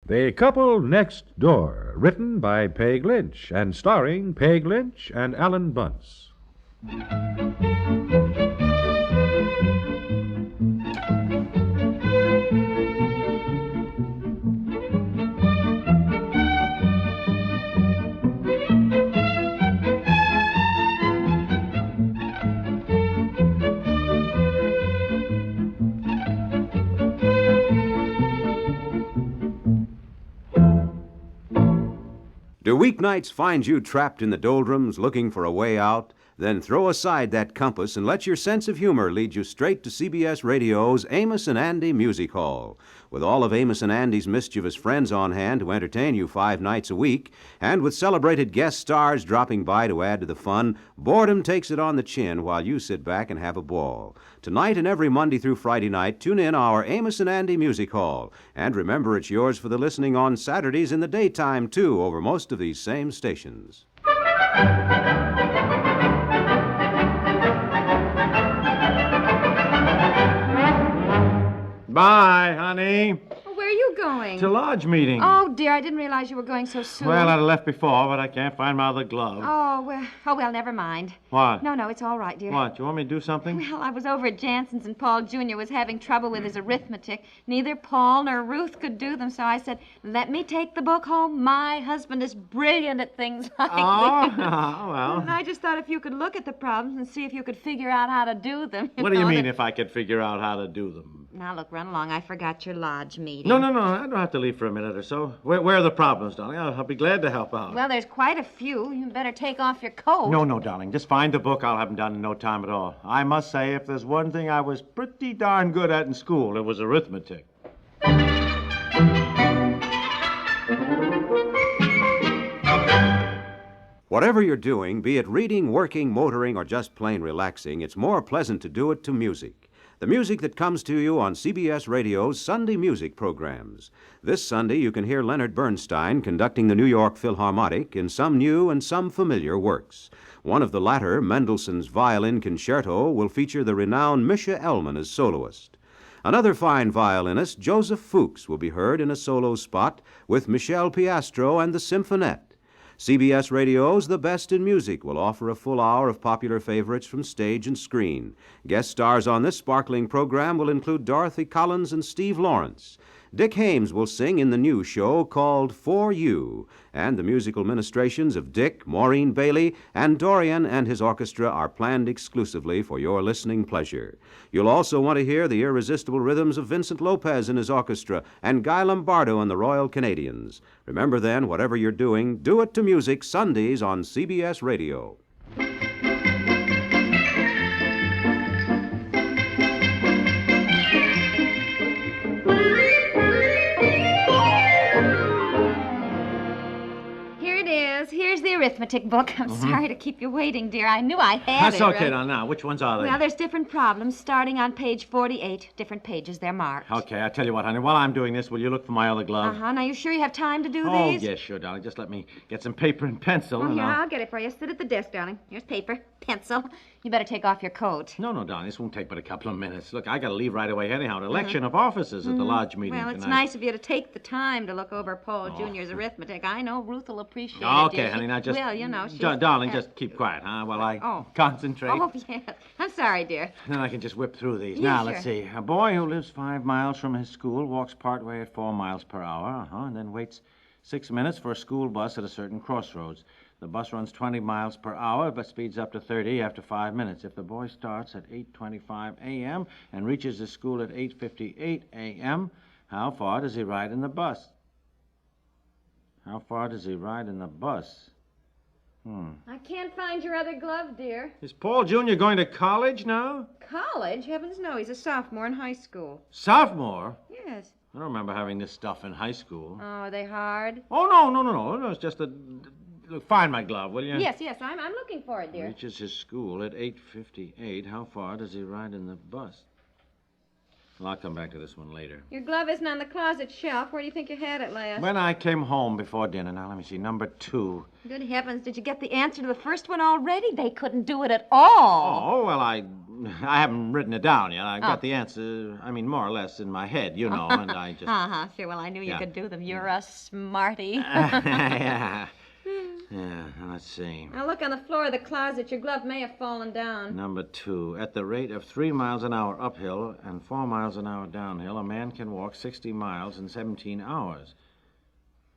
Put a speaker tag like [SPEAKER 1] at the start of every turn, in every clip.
[SPEAKER 1] The Couple Next Door, written by Peg Lynch and starring Peg Lynch and Alan Bunce.
[SPEAKER 2] Do weeknights find you trapped in the doldrums looking for a way out? Then throw aside that compass and let your sense of humor lead you straight to CBS Radio's Amos and Andy Music Hall. With all of Amos and Andy's mischievous friends on hand to entertain you 5 nights a week, and with celebrated guest stars dropping by to add to the fun, boredom takes it on the chin while you sit back and have a ball. Tonight and every Monday through Friday night, tune in our Amos and Andy Music Hall. And remember, it's yours for the listening on Saturdays in the daytime, too, over most of these same stations.
[SPEAKER 3] Bye, honey.
[SPEAKER 4] Where are you going?
[SPEAKER 3] To lodge meeting.
[SPEAKER 4] Oh, dear, I didn't realize you were going so soon.
[SPEAKER 3] Well, I'd have left before, but I can't find my other glove.
[SPEAKER 4] Oh, well, never mind.
[SPEAKER 3] What?
[SPEAKER 4] No, it's all right, dear.
[SPEAKER 3] What, you want me to do something?
[SPEAKER 4] Well, I was over at Jansen's and Paul Jr. was having trouble with his arithmetic. Neither Paul nor Ruth could do them, so I said, let me take the book home. My husband is brilliant at things like these.
[SPEAKER 3] Well.
[SPEAKER 4] And I just thought if you could look at the problems and see if you could figure out how to do them.
[SPEAKER 3] What do you mean if I could figure out how to do them?
[SPEAKER 4] Now, look, run along. I forgot your lodge meeting.
[SPEAKER 3] No. I don't have to leave for a minute or so. Where are the problems, darling? I'll be glad to help out.
[SPEAKER 4] Well, there's quite a few. You better take off your coat.
[SPEAKER 3] No, darling. Just find the book. I'll have them done in no time at all. I must say, if there's one thing I was pretty darn good at in school, it was arithmetic.
[SPEAKER 2] Whatever you're doing, be it reading, working, motoring, or just plain relaxing, it's more pleasant to do it to music. The music that comes to you on CBS Radio's Sunday music programs. This Sunday, you can hear Leonard Bernstein conducting the New York Philharmonic in some new and some familiar works. One of the latter, Mendelssohn's Violin Concerto, will feature the renowned Misha Elman as soloist. Another fine violinist, Joseph Fuchs, will be heard in a solo spot with Michel Piastro and the Symphonette. CBS Radio's The Best in Music will offer a full hour of popular favorites from stage and screen. Guest stars on this sparkling program will include Dorothy Collins and Steve Lawrence. Dick Haymes will sing in the new show called For You, and the musical ministrations of Dick, Maureen Bailey, and Dorian and his orchestra are planned exclusively for your listening pleasure. You'll also want to hear the irresistible rhythms of Vincent Lopez and his orchestra, and Guy Lombardo and the Royal Canadians. Remember then, whatever you're doing, do it to music Sundays on CBS Radio.
[SPEAKER 4] Here's the arithmetic book. I'm sorry to keep you waiting, dear. I knew I had
[SPEAKER 3] That's
[SPEAKER 4] it.
[SPEAKER 3] okay, now. Which ones are they?
[SPEAKER 4] Well, there's different problems starting on page 48. Different pages, they're marked.
[SPEAKER 3] Okay, I tell you what, honey. While I'm doing this, will you look for my other glove?
[SPEAKER 4] Now, you sure you have time to do
[SPEAKER 3] Oh,
[SPEAKER 4] these?
[SPEAKER 3] yes, sure, darling. Just let me get some paper and pencil.
[SPEAKER 4] Here, I'll get it for you. Sit at the desk, darling. Here's paper, pencil. You better take off your coat.
[SPEAKER 3] No, darling. This won't take but a couple of minutes. Look, I got to leave right away anyhow. An election of officers at the lodge meeting
[SPEAKER 4] Well,
[SPEAKER 3] tonight.
[SPEAKER 4] it's nice of you to take the time to look over Paul Jr.'s arithmetic. I know Ruth will appreciate it.
[SPEAKER 3] Okay, honey, now just...
[SPEAKER 4] Well, you know, she's...
[SPEAKER 3] Darling, just keep quiet, huh, while I concentrate.
[SPEAKER 4] Oh, yes. I'm sorry, dear.
[SPEAKER 3] Then I can just whip through these.
[SPEAKER 4] Yeah,
[SPEAKER 3] now,
[SPEAKER 4] sure.
[SPEAKER 3] let's see. A boy who lives 5 miles from his school walks partway at 4 miles per hour, and then waits 6 minutes for a school bus at a certain crossroads. The bus runs 20 miles per hour, but speeds up to 30 after 5 minutes. If the boy starts at 8:25 a.m. and reaches his school at 8:58 a.m., how far does he ride in the bus? How far does he ride in the bus?
[SPEAKER 4] I can't find your other glove, dear.
[SPEAKER 3] Is Paul Jr. going to college now?
[SPEAKER 4] College? Heavens, no. He's a sophomore in high school.
[SPEAKER 3] Sophomore?
[SPEAKER 4] Yes.
[SPEAKER 3] I don't remember having this stuff in high school.
[SPEAKER 4] Oh, are they hard?
[SPEAKER 3] Oh, no. It's just a... Look, find my glove, will you?
[SPEAKER 4] Yes, I'm looking for it, dear.
[SPEAKER 3] Reaches his school at 8:58. How far does he ride in the bus? Well, I'll come back to this one later.
[SPEAKER 4] Your glove isn't on the closet shelf. Where do you think you had it last?
[SPEAKER 3] When I came home before dinner. Now, let me see. Number 2.
[SPEAKER 4] Good heavens, did you get the answer to the first one already? They couldn't do it at all.
[SPEAKER 3] Oh, well, I haven't written it down yet. I've got the answer, more or less in my head, and I just...
[SPEAKER 4] Sure, well, I knew you could do them. You're a smarty.
[SPEAKER 3] Yeah, let's see.
[SPEAKER 4] Now, look on the floor of the closet. Your glove may have fallen down.
[SPEAKER 3] Number 2. At the rate of 3 miles an hour uphill and 4 miles an hour downhill, a man can walk 60 miles in 17 hours.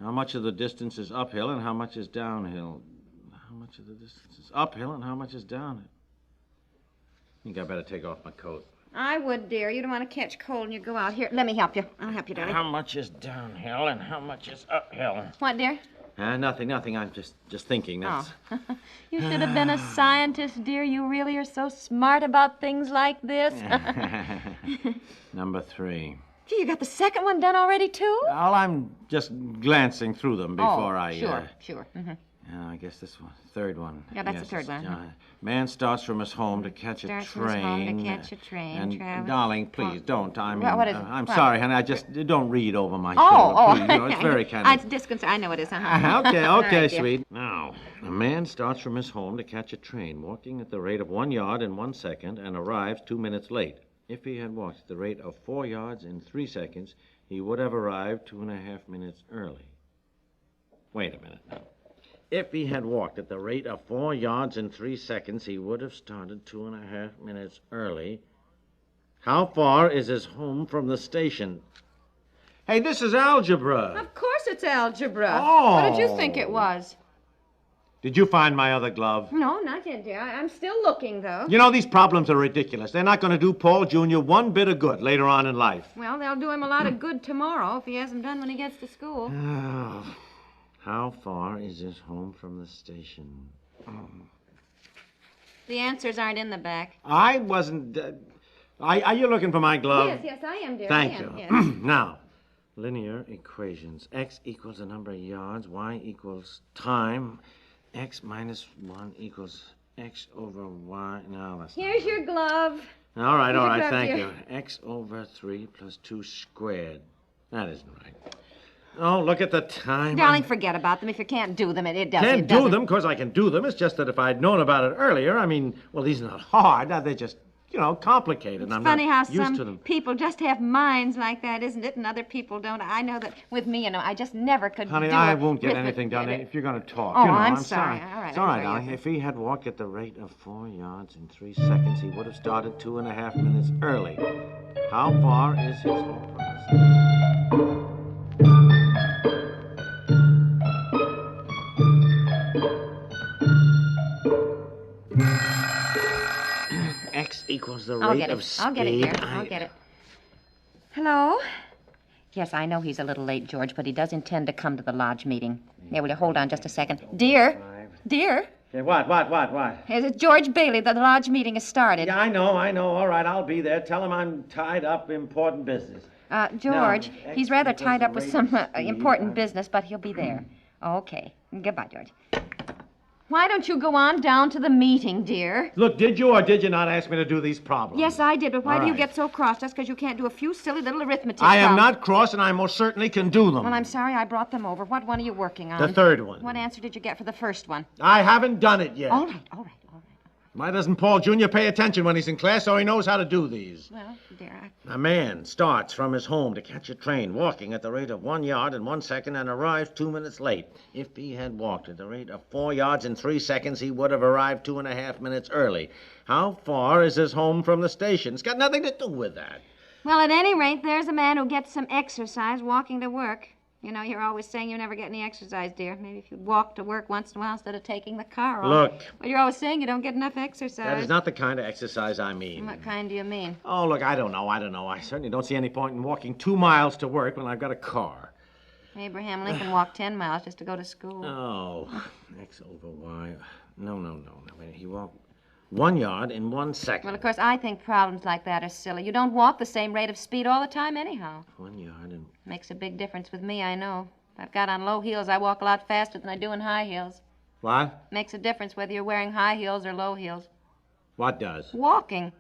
[SPEAKER 3] How much of the distance is uphill and how much is downhill? How much of the distance is uphill and how much is downhill? I think I better take off my coat.
[SPEAKER 4] I would, dear. You don't want to catch cold when you go out. Here, let me help you. I'll help you, darling.
[SPEAKER 3] How much is downhill and how much is uphill?
[SPEAKER 4] What, dear?
[SPEAKER 3] Nothing. I'm just thinking. That's...
[SPEAKER 4] You should have been a scientist, dear. You really are so smart about things like this.
[SPEAKER 3] Number 3.
[SPEAKER 4] Gee, you got the second one done already, too?
[SPEAKER 3] Well, I'm just glancing through them before
[SPEAKER 4] Sure. Mm-hmm.
[SPEAKER 3] I guess this one. Third one.
[SPEAKER 4] Yeah, that's the third one.
[SPEAKER 3] Man starts from his home to catch a train.
[SPEAKER 4] From his home to catch a train.
[SPEAKER 3] And, darling, please don't.
[SPEAKER 4] What is it?
[SPEAKER 3] I'm sorry, honey. I just don't read over my shoulder. Please. It's very kind of...
[SPEAKER 4] It's disconcerting. I know it is, huh?
[SPEAKER 3] Okay,
[SPEAKER 4] right,
[SPEAKER 3] sweet. Now, a man starts from his home to catch a train, walking at the rate of 1 yard in 1 second, and arrives 2 minutes late. If he had walked at the rate of 4 yards in 3 seconds, he would have arrived 2.5 minutes early. Wait a minute now. If he had walked at the rate of 4 yards in 3 seconds, he would have started 2.5 minutes early. How far is his home from the station? Hey, this is algebra.
[SPEAKER 4] Of course it's algebra.
[SPEAKER 3] Oh.
[SPEAKER 4] What did you think it was?
[SPEAKER 3] Did you find my other glove?
[SPEAKER 4] No, not yet, dear. I'm still looking, though.
[SPEAKER 3] You know, these problems are ridiculous. They're not going to do Paul Jr. one bit of good later on in life.
[SPEAKER 4] Well, they'll do him a lot of good tomorrow if he hasn't done when he gets to school.
[SPEAKER 3] Oh. How far is his home from the station?
[SPEAKER 4] The answers aren't in the back.
[SPEAKER 3] I wasn't... Are you looking for my glove?
[SPEAKER 4] Yes, I am, dear.
[SPEAKER 3] Thank
[SPEAKER 4] I am,
[SPEAKER 3] you.
[SPEAKER 4] Yes.
[SPEAKER 3] Now, linear equations. X equals the number of yards. Y equals time. X minus 1 equals X over Y. No, that's
[SPEAKER 4] Here's your glove.
[SPEAKER 3] All right,
[SPEAKER 4] Here's your glove,
[SPEAKER 3] thank
[SPEAKER 4] dear.
[SPEAKER 3] you. X over 3 plus 2 squared. That isn't right. Oh, look at the time.
[SPEAKER 4] Darling, forget about them. If you can't do them, it doesn't.
[SPEAKER 3] Can't do them because I can do them. It's just that if I'd known about it earlier, these are not hard. They're just, complicated.
[SPEAKER 4] It's
[SPEAKER 3] I'm
[SPEAKER 4] funny
[SPEAKER 3] not
[SPEAKER 4] how
[SPEAKER 3] used
[SPEAKER 4] some
[SPEAKER 3] to them.
[SPEAKER 4] people just have minds like that, isn't it? And other people don't. I know that with me, I just never could
[SPEAKER 3] Honey,
[SPEAKER 4] do
[SPEAKER 3] I
[SPEAKER 4] it
[SPEAKER 3] won't get
[SPEAKER 4] with
[SPEAKER 3] anything done
[SPEAKER 4] it.
[SPEAKER 3] if you're going to talk.
[SPEAKER 4] Oh,
[SPEAKER 3] I'm
[SPEAKER 4] sorry. All right,
[SPEAKER 3] It's all right,
[SPEAKER 4] I'm sorry.
[SPEAKER 3] darling. If he had walked at the rate of 4 yards in 3 seconds, he would have started 2.5 minutes early. How far is his home from the station? X equals the rate of speed.
[SPEAKER 4] I'll get it, dear. I'll get it. Hello? Yes, I know he's a little late, George, but he does intend to come to the lodge meeting. Here, will you hold on just a second? Dear? Dear?
[SPEAKER 3] Okay, what?
[SPEAKER 4] It's George Bailey. The lodge meeting has started.
[SPEAKER 3] Yeah, I know. All right, I'll be there. Tell him I'm tied up, important business.
[SPEAKER 4] George,
[SPEAKER 3] Now,
[SPEAKER 4] he's rather
[SPEAKER 3] X
[SPEAKER 4] tied up
[SPEAKER 3] equals
[SPEAKER 4] with
[SPEAKER 3] the rate
[SPEAKER 4] some
[SPEAKER 3] of speed.
[SPEAKER 4] important business, but he'll be there. Okay. Goodbye, George. Why don't you go on down to the meeting, dear?
[SPEAKER 3] Look, did you or did you not ask me to do these problems?
[SPEAKER 4] Yes, I did, but why
[SPEAKER 3] All
[SPEAKER 4] do you
[SPEAKER 3] right.
[SPEAKER 4] get so cross just because you can't do a few silly little arithmetic
[SPEAKER 3] I am
[SPEAKER 4] problems?
[SPEAKER 3] not cross, and I most certainly can do them.
[SPEAKER 4] Well, I'm sorry I brought them over. What one are you working on?
[SPEAKER 3] The third one.
[SPEAKER 4] What answer did you get for the first one?
[SPEAKER 3] I haven't done it yet.
[SPEAKER 4] All right.
[SPEAKER 3] Why doesn't Paul Jr. pay attention when he's in class so he knows how to do these?
[SPEAKER 4] Well, dear,
[SPEAKER 3] A man starts from his home to catch a train, walking at the rate of 1 yard in 1 second, and arrives 2 minutes late. If he had walked at the rate of 4 yards in 3 seconds, he would have arrived 2.5 minutes early. How far is his home from the station? It's got nothing to do with that.
[SPEAKER 4] Well, at any rate, there's a man who gets some exercise walking to work. You know, you're always saying you never get any exercise, dear. Maybe if you'd walk to work once in a while instead of taking the car off.
[SPEAKER 3] Look.
[SPEAKER 4] Well, you're always saying you don't get enough exercise.
[SPEAKER 3] That is not the kind of exercise I mean.
[SPEAKER 4] What kind do you mean?
[SPEAKER 3] Oh, look, I don't know. I certainly don't see any point in walking 2 miles to work when I've got a car.
[SPEAKER 4] Abraham Lincoln walked 10 miles just to go to school.
[SPEAKER 3] Oh, X over Y. No. He walked 1 yard in 1 second.
[SPEAKER 4] Well, of course, I think problems like that are silly. You don't walk the same rate of speed all the time anyhow.
[SPEAKER 3] 1 yard and...
[SPEAKER 4] Makes a big difference with me, I know. If I've got on low heels, I walk a lot faster than I do in high heels.
[SPEAKER 3] What?
[SPEAKER 4] Makes a difference whether you're wearing high heels or low heels.
[SPEAKER 3] What does?
[SPEAKER 4] Walking.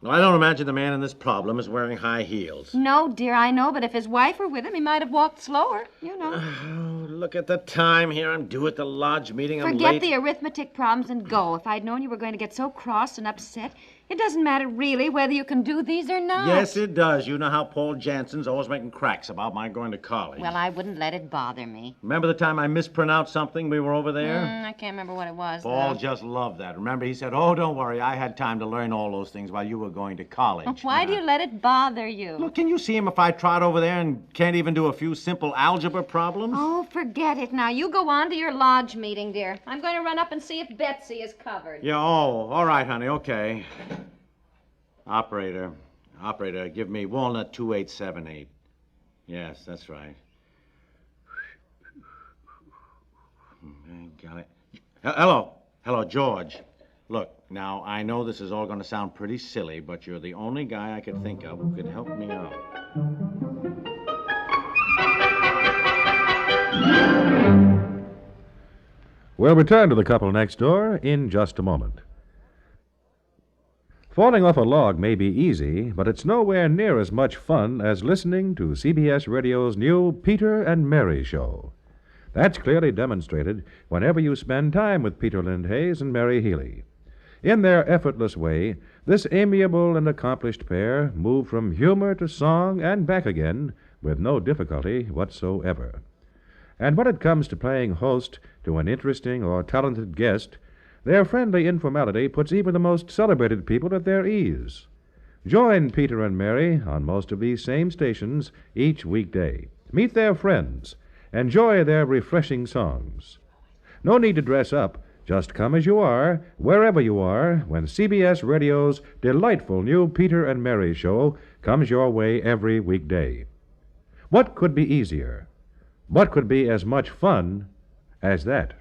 [SPEAKER 3] Well, I don't imagine the man in this problem is wearing high heels.
[SPEAKER 4] No, dear, I know, but if his wife were with him, he might have walked slower, you know.
[SPEAKER 3] Oh, look at the time here. I'm due at the lodge meeting. I'm
[SPEAKER 4] Forget
[SPEAKER 3] late.
[SPEAKER 4] the arithmetic problems and go. If I'd known you were going to get so cross and upset, It doesn't matter really whether you can do these or not.
[SPEAKER 3] Yes, it does. You know how Paul Jansen's always making cracks about my going to college.
[SPEAKER 4] Well, I wouldn't let it bother me.
[SPEAKER 3] Remember the time I mispronounced something we were over there?
[SPEAKER 4] I can't remember what it was,
[SPEAKER 3] Paul
[SPEAKER 4] though.
[SPEAKER 3] just loved that. Remember, he said, oh, don't worry, I had time to learn all those things while you were going to college.
[SPEAKER 4] Why do you let it bother you?
[SPEAKER 3] Look, can you see him if I trot over there and can't even do a few simple algebra problems?
[SPEAKER 4] Oh, forget it now. You go on to your lodge meeting, dear. I'm going to run up and see if Betsy is covered.
[SPEAKER 3] Yeah, all right, honey, okay. Operator, give me Walnut 2878. Yes, that's right. Got it. Hello, George. Look, now, I know this is all going to sound pretty silly, but you're the only guy I could think of who could help me out.
[SPEAKER 1] We'll return to the couple next door in just a moment. Falling off a log may be easy, but it's nowhere near as much fun as listening to CBS Radio's new Peter and Mary show. That's clearly demonstrated whenever you spend time with Peter Lindhays and Mary Healy. In their effortless way, this amiable and accomplished pair move from humor to song and back again with no difficulty whatsoever. And when it comes to playing host to an interesting or talented guest, their friendly informality puts even the most celebrated people at their ease. Join Peter and Mary on most of these same stations each weekday. Meet their friends. Enjoy their refreshing songs. No need to dress up. Just come as you are, wherever you are, when CBS Radio's delightful new Peter and Mary show comes your way every weekday. What could be easier? What could be as much fun as that?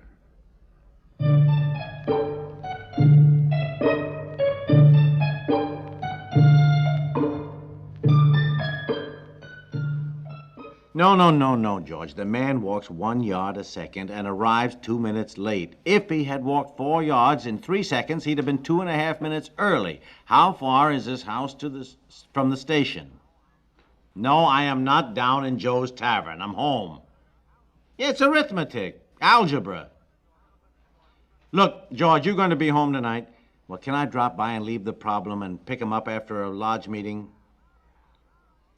[SPEAKER 3] No, George. The man walks 1 yard a second and arrives 2 minutes late. If he had walked 4 yards in 3 seconds, he'd have been 2.5 minutes early. How far is this house from the station? No, I am not down in Joe's Tavern. I'm home. It's arithmetic, algebra. Look, George, you're going to be home tonight. Well, can I drop by and leave the problem and pick him up after a lodge meeting?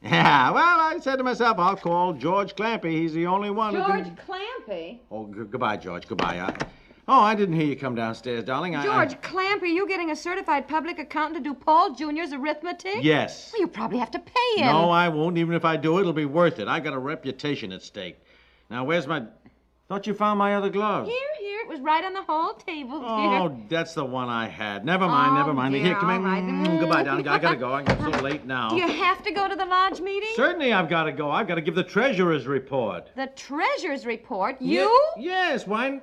[SPEAKER 3] Yeah, well, I said to myself, I'll call George Clampy. He's the only one who can...
[SPEAKER 4] George Clampy?
[SPEAKER 3] Oh, goodbye, George. Goodbye. I didn't hear you come downstairs, darling.
[SPEAKER 4] George Clampy, you getting a certified public accountant to do Paul Jr.'s arithmetic?
[SPEAKER 3] Yes.
[SPEAKER 4] Well, you probably have to pay him.
[SPEAKER 3] No, I won't. Even if I do, it'll be worth it. I got a reputation at stake. Now, where's my... Thought you found my other glove.
[SPEAKER 4] Here. It was right on the hall table, dear.
[SPEAKER 3] Oh, that's the one I had. Never mind.
[SPEAKER 4] Dear,
[SPEAKER 3] Here, come in.
[SPEAKER 4] right.
[SPEAKER 3] Goodbye, darling. I gotta go. I'm so late now.
[SPEAKER 4] Do you have to go to the lodge meeting?
[SPEAKER 3] Certainly I've got to go. I've got to give the treasurer's report.
[SPEAKER 4] The treasurer's report? You?
[SPEAKER 3] Yes, why?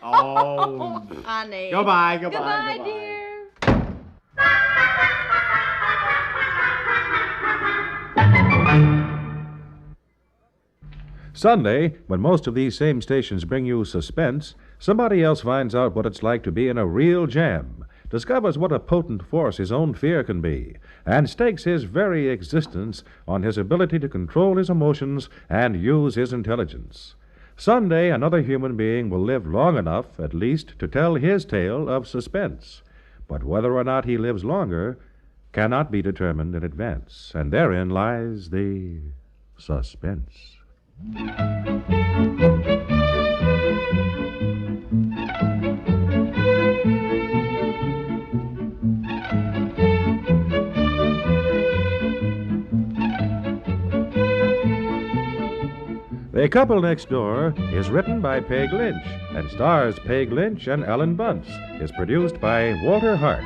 [SPEAKER 3] Oh,
[SPEAKER 4] honey.
[SPEAKER 3] Goodbye.
[SPEAKER 4] Goodbye, dear.
[SPEAKER 1] Sunday, when most of these same stations bring you suspense, somebody else finds out what it's like to be in a real jam, discovers what a potent force his own fear can be, and stakes his very existence on his ability to control his emotions and use his intelligence. Sunday, another human being will live long enough, at least, to tell his tale of suspense. But whether or not he lives longer cannot be determined in advance, and therein lies the suspense. The Couple Next Door is written by Peg Lynch and stars Peg Lynch and Alan Bunce. Is produced by Walter Hart.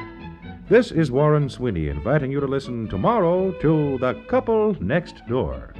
[SPEAKER 1] This is Warren Sweeney inviting you to listen tomorrow to The Couple Next Door.